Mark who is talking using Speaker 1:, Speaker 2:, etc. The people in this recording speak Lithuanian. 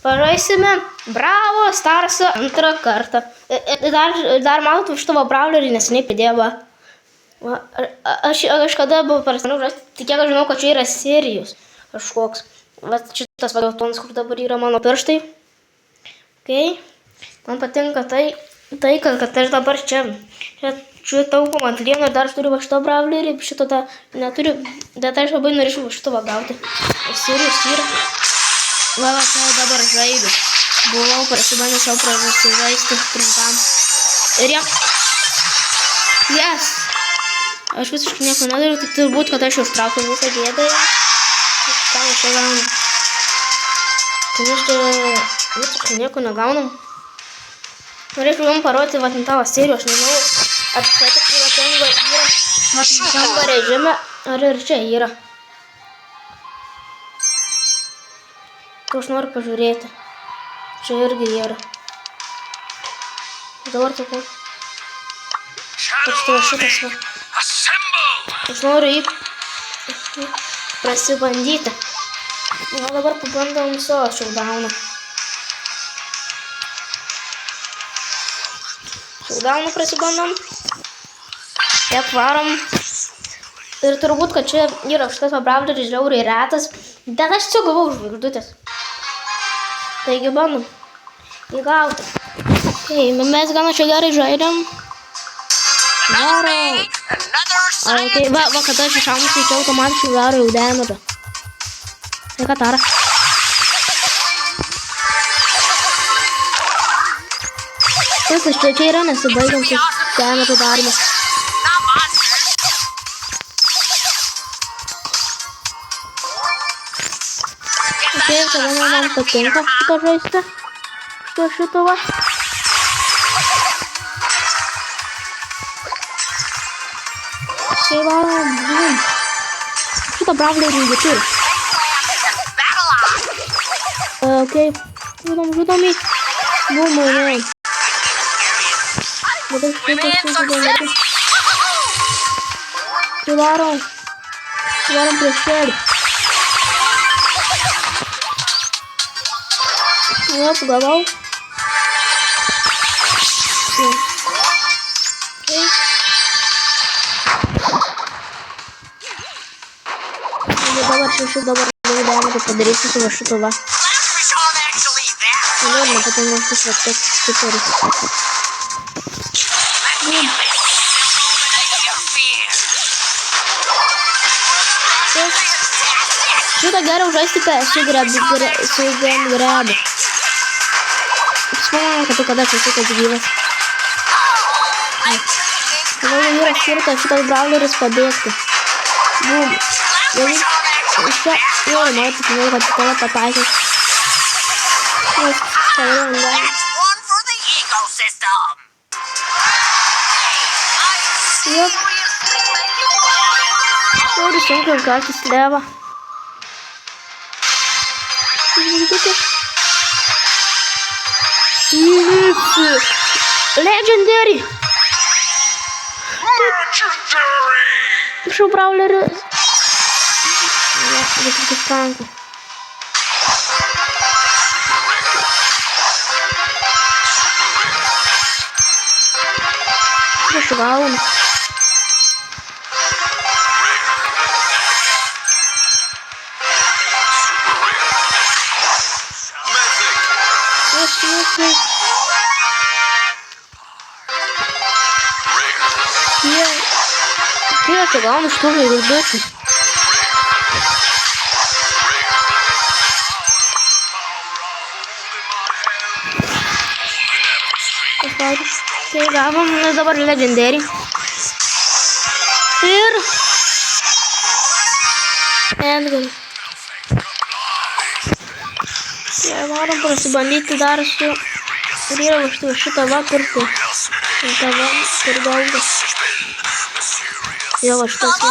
Speaker 1: pažaisime Bravo Starsą antrą kartą. Dar matot, už tavo brawlerį neseniai pridėjo. Aš kada buvau prasaniau žaisti, tik kiek aš žinau, kad čia yra serijos kažkoks. Vat šitas vadovtonas, kur dabar yra mano pirštai. Okay. Man patinka tai kad aš dabar čia taupom ant vieno ir dar aš turiu va šito brawlerį, šito neturiu, bet aš labai norėčiau šito va gauti. Serijos yra. Va, čia dabar žaidu. Buvau prasibandęs jau prasižaisti trumpam. Ir jau. Yes! Aš visiškai nieko nedariu, tai turbūt, kad aš jau užtraukiu visą gėdąją. Ką aš čia gaunu? Tai aš čia visiškai nieko negaunam. Norėčiau jums parodyti vatintavo serijų, aš nežinau, ar čia tik vatingo yra vatintavo režime, ar ir čia yra. Tai aš noriu pažiūrėti. Čia irgi yra. Dabar tokia. Šitas va. Aš noriu jį prasibandyti. Na, dabar pabandom savo showdowną. Showdowną prasibandom. Taip varom. Ir turbūt, kad čia yra šitas brawleris žiauriai retas. Bet aš čia gavau žvaigždutės. Taigi bandom įgauti. Mes gana čia gerai žaidėm. Varo. Va, kada aš iššaunu, tai čia automatiškai varo jau damage'ą. Tai ką tara. Viskas čia yra nesibaigiantis damage'o darimas. Tada man patinka šito žaisti. Šito va. Štai varom. Šitą brawlerį jį turi. Okay. Žudom jį. Bum. Štai varom. Varom prieš šėlį. Yep, gavau. Okay. Dabar damage'ą padarysiu su šito va. Liūdna, patinka šis va toks stiperis. Šitą geriau žaisti su grabu. Spėjau, kad tu kada susikas gyvas. Manau, yra skirta šitas brawleris pabėgti. Bum. Iš čia jau noriu, kad tave pataikys. Jop. Noriu sunkiai užgauti slevą. Legendary! Šau brawleris. Bet tik tankų. Aš gaunu. Kiek čia gaunu šitų žvaigždučių? Tai gavom dabar legendary. Ir endgal. Tai varom prasibandyti dar su ir šitą va pirkti. Ir dabar ir gaudas. Jo, va šitas va.